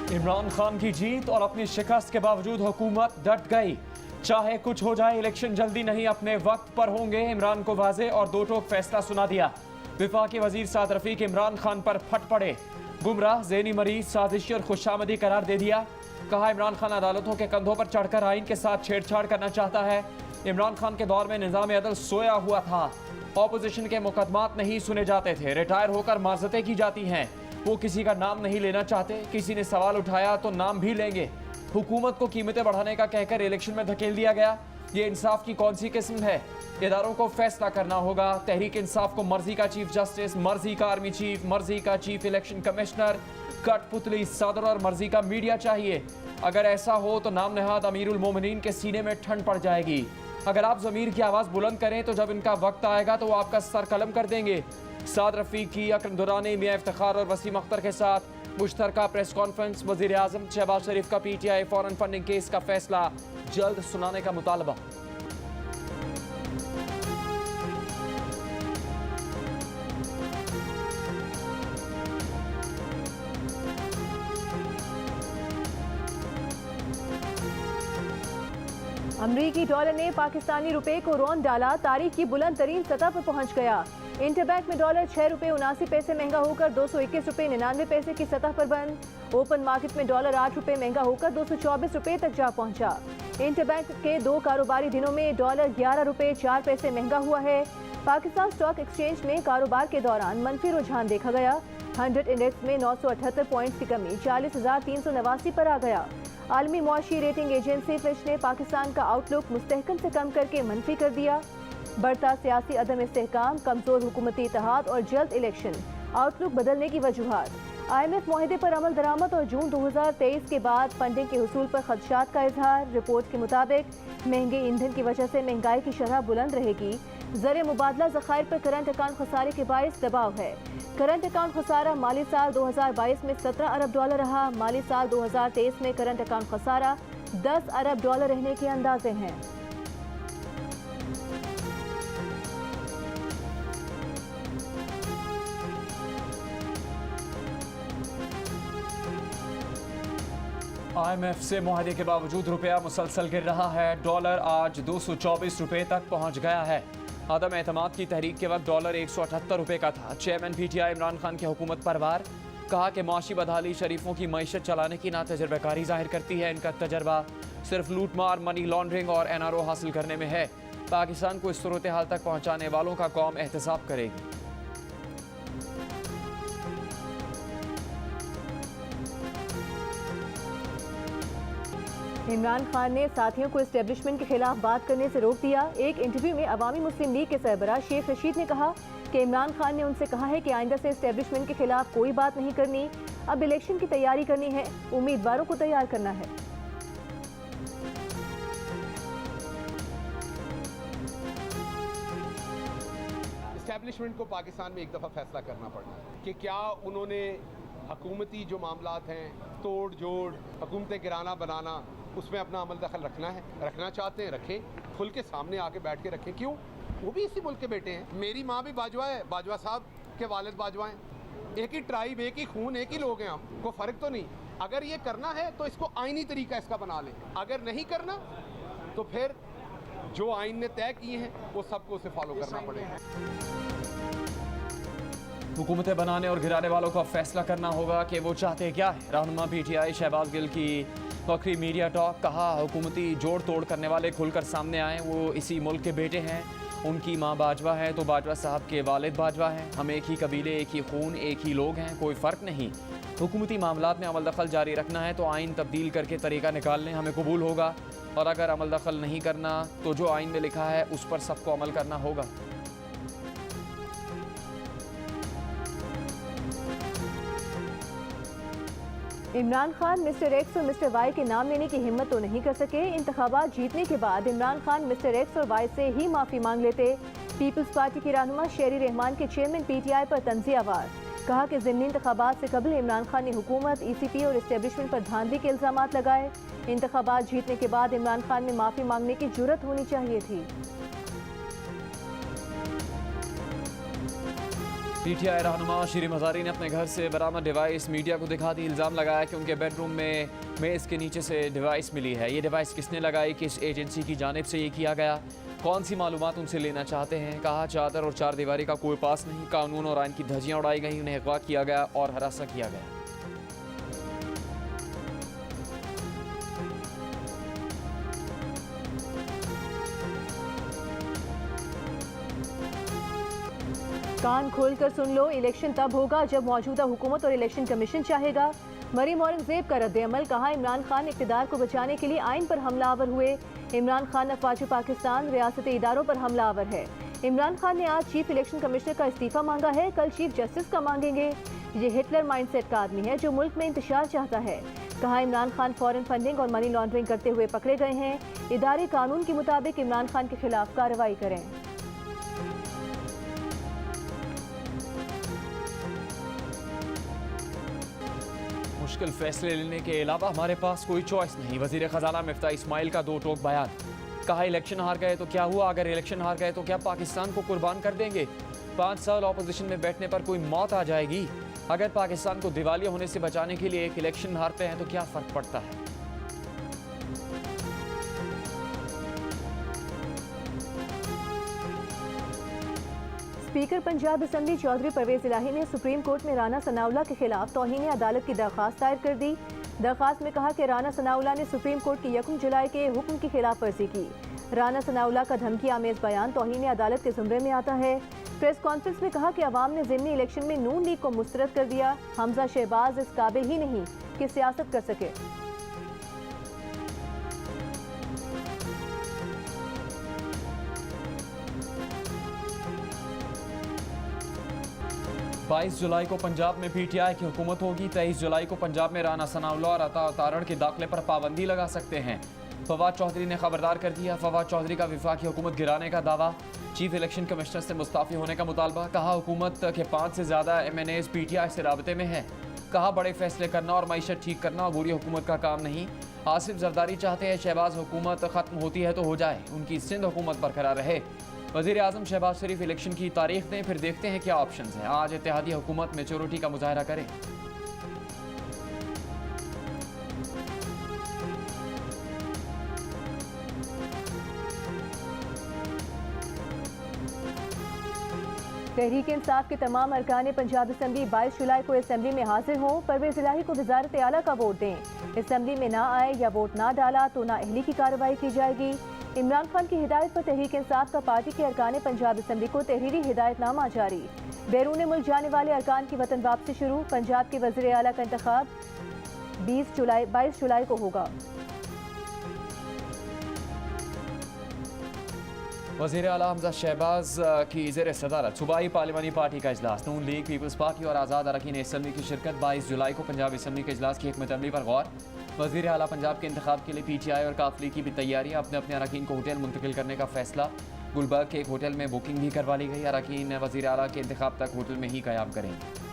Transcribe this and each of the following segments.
इमरान खान की जीत और अपनी शिकस्त के बावजूद हुकूमत डट गई। चाहे कुछ हो जाए, इलेक्शन जल्दी नहीं अपने वक्त पर होंगे। इमरान को वाज़े और दो टोक फैसला सुना दिया। विफाकी वजीर साद रफीक इमरान खान पर फट पड़े। गुमराह, ज़हनी मरीज, साजिशी और खुशामदी करार दे दिया। कहा इमरान खान अदालतों के कंधों पर चढ़कर आइन के साथ छेड़छाड़ करना चाहता है। इमरान खान के दौर में निज़ाम अदल सोया हुआ था। ऑपोजिशन के मुकदमात नहीं सुने जाते थे, रिटायर होकर माजरतें की जाती हैं। वो किसी का नाम नहीं लेना चाहते। किसी ने सवाल उठाया तो नाम भी लेंगे। हुकूमत को कीमतें बढ़ाने का कहकर इलेक्शन में धकेल दिया गया। ये इंसाफ की कौन सी किस्म है? इदारों को फैसला करना होगा। तहरीक इंसाफ को मर्जी का चीफ जस्टिस, मर्जी का आर्मी चीफ, मर्जी का चीफ इलेक्शन कमिश्नर, कठपुतली सदर और मर्जी का मीडिया चाहिए। अगर ऐसा हो तो नाम नहाद अमीरुल मोमिनीन के सीने में ठंड पड़ जाएगी। अगर आप ज़मीर की आवाज़ बुलंद करें तो जब इनका वक्त आएगा तो वो आपका सर कलम कर देंगे। साद रफीक की अकरम दुरानी, मियां इफ्तिखार और वसीम अख्तर के साथ मुश्तरका प्रेस कॉन्फ्रेंस। वज़ीर आज़म शहबाज शरीफ का PTI फॉरेन फंडिंग केस का फैसला जल्द सुनाने का मुतालबा। अमरीकी डॉलर ने पाकिस्तानी रुपए को रौंद डाला। तारीख की बुलंद तरीन सतह पर पहुंच गया। इंटरबैंक में डॉलर 6 रुपए 79 पैसे महंगा होकर 221 रुपए 99 पैसे की सतह पर बंद। ओपन मार्केट में डॉलर 8 रुपए महंगा होकर 224 रुपए तक जा पहुंचा। इंटरबैंक के 2 कारोबारी दिनों में डॉलर 11 रुपए 4 पैसे महंगा हुआ है। पाकिस्तान स्टॉक एक्सचेंज में कारोबार के दौरान मनफी रुझान देखा गया। 100 इंडेक्स में 978 पॉइंट्स की कमी 40,389 पर आ गया। आलमी मुआशी रेटिंग एजेंसी फिच ने पाकिस्तान का आउटलुक मुस्तहकम से कम करके मनफी कर दिया। बढ़ता सियासी अदम इस्तेहकाम, कमजोर हुकूमती इत्तेहाद और जल्द इलेक्शन आउटलुक बदलने की वजूहात। IMF मुआहदे पर अमल दरामद और जून 2023 के बाद फंडिंग के हुसूल पर खदशात का इजहार। रिपोर्ट के मुताबिक महंगे ईंधन की वजह से महंगाई की शरह बुलंद रहेगी। ज़र मुबादला ज़खायर पर करंट अकाउंट खसारे के बायस दबाव है। करंट अकाउंट खसारा माली साल 2022 में 17 अरब डॉलर रहा। माली साल 2023 में करंट अकाउंट खसारा 10 अरब डॉलर रहने के अंदाजे हैं। IMF से मुआहदे के बावजूद रुपया मुसलसल गिर रहा है। डॉलर आज 224 रुपए तक पहुंच गया है। आदम एतमाद की तहरीक के वक्त डॉलर 178 रुपए का था। चेयरमैन PTI इमरान खान की हुकूमत पर वार। कहा कि माशी बदहाली शरीफों की मईशत चलाने की नातजुर्बेकारी जाहिर करती है। इनका तजर्बा सिर्फ लूट मार, मनी लॉन्ड्रिंग और NRO हासिल करने में है। पाकिस्तान को इस सूरत हाल तक पहुँचाने वालों का कौम एहतसाब करेगी। इमरान खान ने साथियों को एस्टेब्लिशमेंट के खिलाफ बात करने से रोक दिया। एक इंटरव्यू में अवामी मुस्लिम लीग के सरबराह शेख रशीद ने कहा कि इमरान खान ने उनसे कहा है कि आइंदा से एस्टेब्लिशमेंट के खिलाफ कोई बात नहीं करनी। अब इलेक्शन की तैयारी करनी है, उम्मीदवारों को तैयार करना है। एस्टेब्लिशमेंट को पाकिस्तान में एक दफ़ा फैसला करना पड़ना कि क्या उन्होंने हुकूमती जो मामलात हैं, तोड़ जोड़, हुकूमतें गिराना बनाना, उसमें अपना अमल दखल रखना है, रखना चाहते हैं रखें, खुल के सामने आके बैठ के रखें। क्यों? वो भी इसी मुल्क के बेटे हैं। मेरी माँ भी बाजवा है, बाजवा साहब के वालिद बाजवा हैं। एक ही ट्राइब, एक ही खून, एक ही लोग हैं हम, कोई फ़र्क तो नहीं। अगर ये करना है तो इसको आइनी तरीका इसका बना लें। अगर नहीं करना तो फिर जो आइन ने तय किए हैं वो सबको उसे फॉलो करना पड़ेगा। हुकूमतें बनाने और गिराने वालों का फैसला करना होगा कि वो चाहते क्या है। रहनुमा PTI शहबाज गिल की बकरी मीडिया टॉक। कहा हुकूमती जोड़ तोड़ करने वाले खुलकर सामने आए। वो इसी मुल्क के बेटे हैं। उनकी माँ बाजवा है तो बाजवा साहब के वालिद बाजवा हैं। हम एक ही कबीले, एक ही खून, एक ही लोग हैं, कोई फ़र्क नहीं। हुकूमती मामलात में अमल दखल जारी रखना है तो आइन तब्दील करके तरीका निकाल लें, हमें कबूल होगा। और अगर अमल दखल नहीं करना तो जो आइन में लिखा है उस पर सबको अमल करना होगा। इमरान खान मिस्टर एक्स और मिस्टर वाई के नाम लेने की हिम्मत तो नहीं कर सके। इंतखाबात जीतने के बाद इमरान खान मिस्टर एक्स और वाई से ही माफ़ी मांग लेते। पीपल्स पार्टी की रहनुमा शेरी रहमान के चेयरमैन PTI पर तंज़ियावार। कहा कि ज़िमनी इंतखाबात से कबल इमरान खान ने हुकूमत, ECP और इस्टेब्लिशमेंट पर धांधली के इल्ज़ामात लगाए। इंतखाबात जीतने के बाद इमरान खान में माफ़ी मांगने की जुर्रत होनी चाहिए थी। पीटीआई रहनुमा शीरी मज़ारी ने अपने घर से बरामद डिवाइस मीडिया को दिखा दी। इल्ज़ाम लगाया कि उनके बेडरूम में मेज़ के नीचे से डिवाइस मिली है। ये डिवाइस किसने लगाई, किस एजेंसी की जानिब से ये किया गया, कौन सी मालूमात उनसे लेना चाहते हैं। कहा चादर और चार दीवारी का कोई पास नहीं, कानून और आइन की धज्जियाँ उड़ाई गई, उन्हें अगवा किया गया और हरासा किया गया। कान खोलकर सुन लो, इलेक्शन तब होगा जब मौजूदा हुकूमत और इलेक्शन कमीशन चाहेगा। मरीम औरंगजेब का रद्द-ए-अमल। कहा इमरान खान इक़्तिदार को बचाने के लिए आइन पर हमलावर हुए। इमरान खान अफवाज पाकिस्तान रियासती इदारों पर हमलावर है। इमरान खान ने आज चीफ इलेक्शन कमिश्नर का इस्तीफा मांगा है, कल चीफ जस्टिस का मांगेंगे। ये हिटलर माइंडसेट का आदमी है जो मुल्क में इंतशार चाहता है। कहा इमरान खान फॉरेन फंडिंग और मनी लॉन्ड्रिंग करते हुए पकड़े गए हैं। इदारे कानून के मुताबिक इमरान खान के खिलाफ कार्रवाई करें। मुश्किल फैसले लेने के अलावा हमारे पास कोई चॉइस नहीं। वजीर खजाना मिफ्ता इस्माइल का दो टोक बयान। कहा इलेक्शन हार गए तो क्या हुआ, अगर इलेक्शन हार गए तो क्या पाकिस्तान को कुर्बान कर देंगे। 5 साल ऑपोजिशन में बैठने पर कोई मौत आ जाएगी। अगर पाकिस्तान को दिवालिया होने से बचाने के लिए एक इलेक्शन हारते हैं तो क्या फर्क पड़ता है। स्पीकर पंजाब असम्बली चौधरी परवेज इलाही ने सुप्रीम कोर्ट में राना सनाउल्लाह के खिलाफ तौहीन अदालत की दरख्वास्त दायर कर दी। दरख्वास्त में कहा कि राना सनाउल्लाह ने सुप्रीम कोर्ट की 1 जुलाई के हुक्म की खिलाफ वर्जी की। राना सनाउल्लाह का धमकी आमेज बयान तौहीन अदालत के जुमरे में आता है। प्रेस कॉन्फ्रेंस में कहा कि अवाम ने ज़िमनी इलेक्शन में नून लीग को मुस्तरद कर दिया। हमजा शहबाज इस काबिल ही नहीं कि सियासत कर सके। 22 जुलाई को पंजाब में पीटीआई की हुकूमत होगी। 23 जुलाई को पंजाब में राना सनाउल्लाह और अता तारड़ के दाखिले पर पाबंदी लगा सकते हैं। फवाद चौधरी ने खबरदार कर दिया। फवाद चौधरी का वफाकी हुकूमत गिराने का दावा। चीफ इलेक्शन कमिश्नर से मुस्ताफ़ी होने का मुतालबा। कहा हुकूमत के 5 से ज़्यादा MNAs पीटीआई से राबते में हैं। कहा बड़े फैसले करना और मईशत ठीक करना अबूरी हुकूमत का काम नहीं। आसिफ जरदारी चाहते हैं शहबाज हुकूमत ख़त्म होती है तो हो जाए, उनकी सिंध हुकूमत बरकरार रहे। वज़ीर आज़म शहबाज शरीफ इलेक्शन की तारीख दें, फिर देखते हैं क्या ऑप्शंस हैं। आज इत्तेहादी हुकूमत मेच्योरिटी का मुजाहरा करे। तहरीक इंसाफ के तमाम अरकान पंजाब असम्बली 22 जुलाई को असम्बली में हाजिर हों। परवेज इलाही को वजारत आला का वोट दें। असम्बली में ना आए या वोट ना डाला तो ना अहली की कार्रवाई की जाएगी। इमरान खान की हिदायत पर तहरीक इंसाफ का पार्टी के अरकान पंजाब असम्बली को तहरीरी हिदायतनामा जारी। बैरून मुल्क जाने वाले अरकान की वतन वापसी शुरू। पंजाब के वज़ीर आला का इंतखाब 22 जुलाई को होगा। वज़ीर आला हमजा शहबाज की ज़ेर सदारत सूबाई पार्लिमानी पार्टी का इजलास। नून लीग, पीपल्स पार्टी और आज़ाद अरकान असम्बली की शिरकत। 22 जुलाई को पंजाब असम्बली के इजलास की हिकमत अमली पर गौर। वज़ीर आला पंजाब के इंतखाब के लिए पीटीआई और काफिले की भी तैयारियाँ। अपने अपने अरकान को होटल मुंतकिल करने का फैसला। गुलबर्ग के एक होटल में बुकिंग भी करवा ली गई। अरकान वज़ीर आला के इंतखाब तक होटल में ही क़याम करेंगे।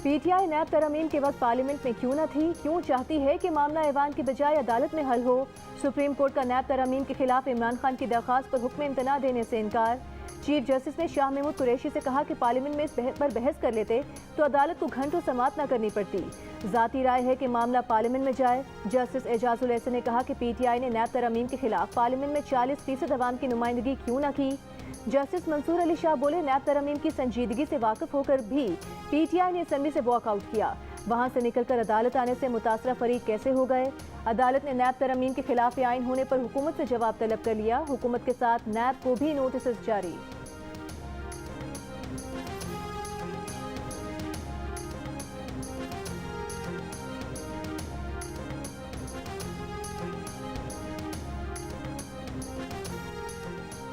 पीटीआई नैब तरमीम के वक्त पार्लियामेंट में क्यों न थी, क्यों चाहती है कि मामला ऐवान की बजाय अदालत में हल हो। सुप्रीम कोर्ट का नैब तरमीम के खिलाफ इमरान खान की दरख्वास्त पर हुक्म इम्तना देने से इनकार। चीफ जस्टिस ने शाह महमूद कुरैशी से कहा कि पार्लियामेंट में इस पर बहस कर लेते तो अदालत को घंटों समाअत न करनी पड़ती। ज़ाती राय है कि मामला पार्लियामेंट में जाए। जस्टिस एजाजुल एहसन ने कहा कि पीटीआई ने नैब तरमीम के खिलाफ पार्लियामेंट में 40% अवाम की नुमाइंदगी क्यों न की। जस्टिस मंसूर अली शाह बोले नैब तरमीम की संजीदगी से वाकिफ होकर भी पीटीआई ने असम्बली से वॉकआउट किया। वहां से निकलकर अदालत आने से मुतासरा फरीक कैसे हो गए। अदालत ने नैब तरमीम के खिलाफ आइन होने पर हुकूमत से जवाब तलब कर लिया। हुकूमत के साथ नैब को भी नोटिस जारी।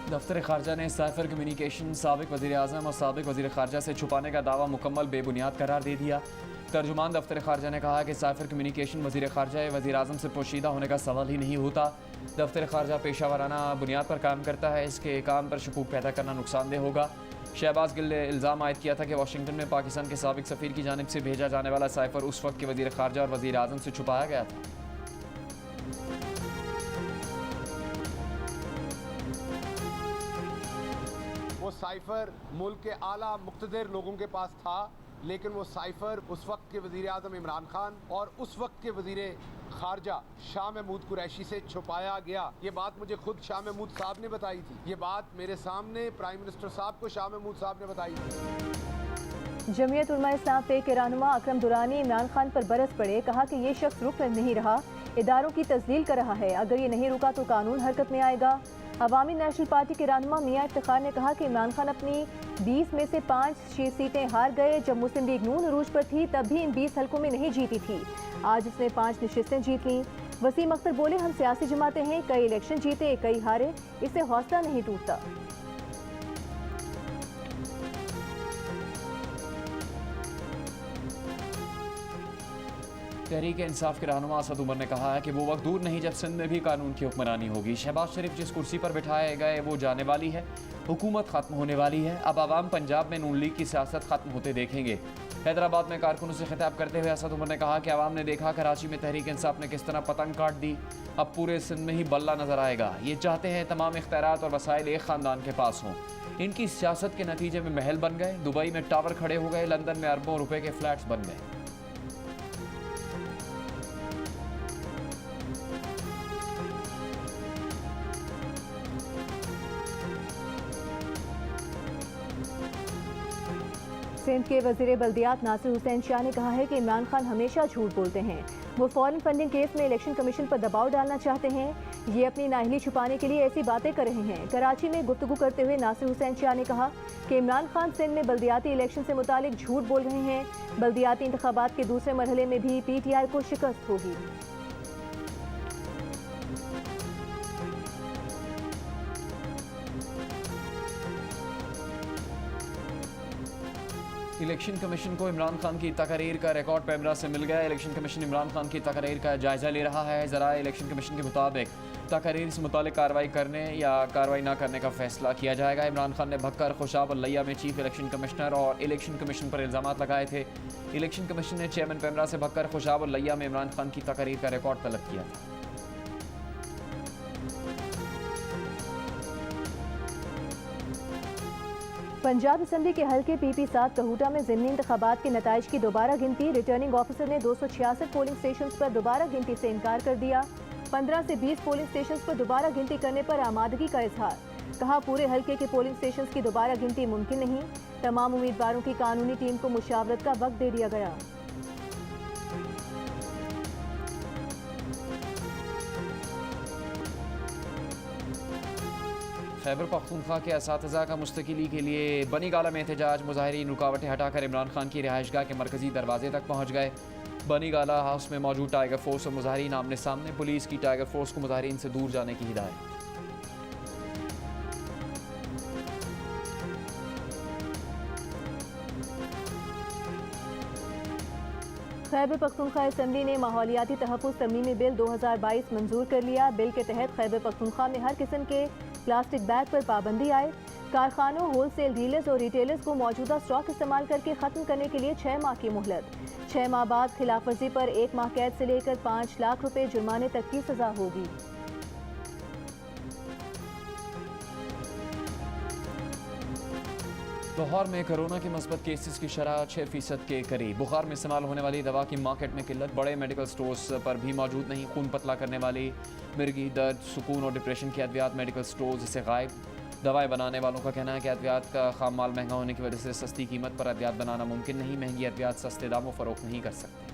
दफ्तर खारजा ने साइफर कम्युनिकेशन साबिक वज़ीर आज़म और साबिक वज़ीर खारजा से छुपाने का दावा मुकम्मल बेबुनियाद करार दे दिया। तर्जुमान दफ्तर खारजा ने कहा कि साइफर कम्युनिकेशन वज़ीर खारजा या वज़ीर आज़म से पोशीदा होने का सवाल ही नहीं होता। दफ्तर खारजा पेशा वाराना बुनियाद पर काम करता है। इसके काम पर शकूक पैदा करना नुकसानदेह होगा। शहबाज गिल ने इल्ज़ाम आयद किया था कि वाशिंगटन में पाकिस्तान के साबिक सफ़ीर की जानिब से भेजा जाने वाला साइफर उस वक्त के वज़ीर खारजा और वज़ीर आज़म से छुपाया गया था। साइफर मुल्क के आला मुक़्तदर लोगों के पास था, लेकिन वो साइफर उस वक्त के वज़ीर आज़म इमरान खान और उस वक्त के वज़ीर खारजा शाह महमूद कुरैशी से छुपाया गया। ये बात मुझे खुद शाह महमूद साहब ने बताई थी। ये बात मेरे सामने प्राइम मिनिस्टर साहब को शाह महमूद साहब ने बताई थी। जमीयत उलमा इस्लाम पे के रहनुमा अकरम दुरानी इमरान खान पर बरस पड़े, कहा कि ये शख्स रुक नहीं रहा, इदारों की तस्लील कर रहा है। अगर ये नहीं रुका तो कानून हरकत में आएगा। अवामी नेशनल पार्टी के रहनुमा मियां इफ्तिखार ने कहा कि इमरान खान अपनी 20 में से 5 सीटें हार गए। जब मुस्लिम लीग नून अरूज पर थी तब भी इन 20 हलकों में नहीं जीती थी। आज उसने 5 नशिस्तें जीत लीं। वसीम अख्तर बोले, हम सियासी जमातें हैं, कई इलेक्शन जीते कई हारे, इससे हौसला नहीं टूटता। तहरीक इंसाफ के रहनुमा असद उमर ने कहा है कि वो वक्त दूर नहीं जब सिंध में भी कानून की हुक्मरानी होगी। शहबाज शरीफ जिस कुर्सी पर बिठाए गए वो जाने वाली है, हुकूमत ख़त्म होने वाली है। अब आवाम पंजाब में नून लीग की सियासत ख़त्म होते देखेंगे। हैदराबाद में कारकुनों से खिताब करते हुए असद उमर ने कहा कि आवाम ने देखा कराची में तहरीक इंसाफ ने किस तरह पतंग काट दी, अब पूरे सिंध में ही बल्ला नजर आएगा। ये चाहते हैं तमाम इख्तियारात और वसाइल एक ख़ानदान के पास हों। इनकी सियासत के नतीजे में महल बन गए, दुबई में टावर खड़े हो गए, लंदन में अरबों रुपए के फ्लैट्स बन गए। सिंध के वज़ीर बल्दियात नासिर हुसैन शाह ने कहा है कि इमरान खान हमेशा झूठ बोलते हैं। वो फॉरेन फंडिंग केस में इलेक्शन कमीशन पर दबाव डालना चाहते हैं। ये अपनी नाअहली छुपाने के लिए ऐसी बातें कर रहे हैं। कराची में गुफ्तगू करते हुए नासिर हुसैन शाह ने कहा कि इमरान खान सिंध में बल्दियाती इलेक्शन से मुतालिक झूठ बोल रहे हैं। बल्दियाती इंतखाबात के दूसरे मरहले में भी PTI को शिकस्त होगी। इलेक्शन कमीशन को इमरान खान की तकरीर का रिकॉर्ड पैमरा से मिल गया। इलेक्शन कमीशन इमरान खान की तकरीर का जायजा ले रहा है। ज़रा इलेक्शन कमीशन के मुताबिक तकरीर से मुतालिक कार्रवाई करने या कार्रवाई ना करने का फैसला किया जाएगा। इमरान खान ने भक्कर, खुशाब और लिया में चीफ इलेक्शन कमिश्नर और इलेक्शन कमीशन पर इल्ज़ाम लगाए थे। इलेक्शन कमीशन ने चेयरमैन पैमरा से भक्कर, खुशाब और लिया में इमरान खान की तकरीर का रिकॉर्ड तलब किया था। पंजाब असम्बली के हल्के PP7 कहूटा में ज़िमनी इंतखाबात के नताइज की दोबारा गिनती। रिटर्निंग ऑफिसर ने 266 पोलिंग स्टेशन पर दोबारा गिनती से इनकार कर दिया। 15 से 20 पोलिंग स्टेशन पर दोबारा गिनती करने पर आमादगी का इजहार। कहा, पूरे हल्के के पोलिंग स्टेशन की दोबारा गिनती मुमकिन नहीं। तमाम उम्मीदवारों की कानूनी टीम को मुशावरत का वक्त दे दिया गया। खैबर पख्तूनख्वा के असातिज़ा का मुस्तकिली के लिए बनी गाला में एहतजाज। मुजाहिरीन रुकावटें हटाकर इमरान खान की रिहाइशगाह के मरकजी दरवाजे तक पहुँच गए। बनी गाला हाउस में मौजूद टाइगर फोर्स और मुजाहिरीन आमने सामने। पुलिस की टाइगर फोर्स को मुजाहिरीन से दूर जाने की हिदायत। खैबर पख्तूनख्वा असम्बली ने माहौलियाती तहफ़्फ़ुज़ तरमीमी बिल 2022 मंजूर कर लिया। बिल के तहत खैबर पख्तूनख्वा में हर किस्म के प्लास्टिक बैग पर पाबंदी आए। कारखानों, होलसेल डीलर्स और रिटेलर्स को मौजूदा स्टॉक इस्तेमाल करके ख़त्म करने के लिए 6 माह की मोहलत। 6 माह बाद खिलाफ वर्जी पर 1 माह कैद से लेकर 5 लाख रुपए जुर्माने तक की सजा होगी। लाहौर में कोरोना के मस्बत केसेस की शरह 6% के करीब। बुखार में इस्तेमाल होने वाली दवा की मार्केट में किल्लत। बड़े मेडिकल स्टोर्स पर भी मौजूद नहीं। खून पतला करने वाली मिर्गी, दर्द, सुकून और डिप्रेशन की अद्वियात मेडिकल स्टोर्स से गायब। दवाएं बनाने वालों का कहना है कि अद्वियात का खाम माल महंगा होने की वजह से सस्ती कीमत पर अद्वियात बनाना मुमकिन नहीं। महंगी अद्वियात सस्ते दामों फरोख्त नहीं कर सकते।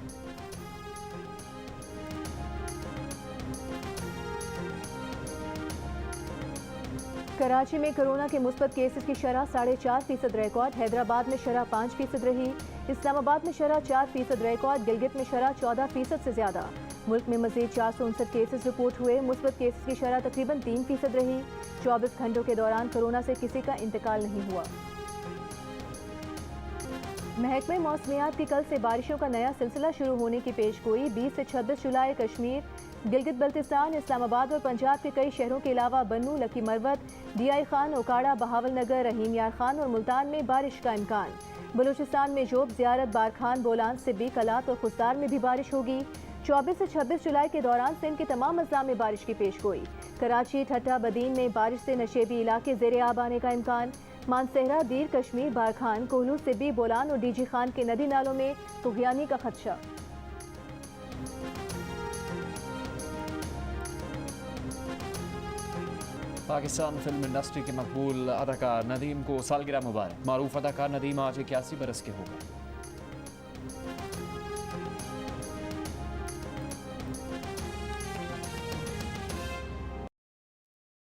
कराची में कोरोना के मुस्बत केसेस की शरह 4.5% रिकॉर्ड। हैदराबाद में शरह 5% रही। इस्लामाबाद में शरह 4% रिकॉर्ड। गिलगित में शरह 14% से ज्यादा। मुल्क में मजीद 459 केसेस रिपोर्ट हुए। मुस्बत केसेस की शरह तकरीबन 3% रही। 24 घंटों के दौरान कोरोना से किसी का इंतकाल नहीं हुआ। महकमे मौसमियात की कल से बारिशों का नया सिलसिला शुरू होने की पेशगोई। 20 से 26 जुलाई कश्मीर, गिलगित बल्तिस्तान, इस्लामाबाद और पंजाब के कई शहरों के अलावा बन्नू, लकी मरवत, DI खान, ओकाड़ा, बहावल नगर, रहीम यार खान और मुल्तान में बारिश का इम्कान। बलूचिस्तान में जोब, ज़ियारत, बारखान, बोलान, सिब्बी, कलात और खुस्तार में भी बारिश होगी। 24 से 26 जुलाई के दौरान सिंध के तमाम अजला में बारिश की पेशगोई। कराची, ठट्टा, बदीन में बारिश से नशेबी इलाके ज़ेरे आब आने का इम्कान। मानसेहरा, दीर कश्मीर, बारखान, कोहलू, सिब्बी, बोलान और डीजी खान के नदी नालों में तुगयानी का खदशा। पाकिस्तान फिल्म इंडस्ट्री के मकबूल अदाकार नदीम को सालगिरह मुबारक। मारूफ अदाकार नदीम आज 81 बरस के हो गए।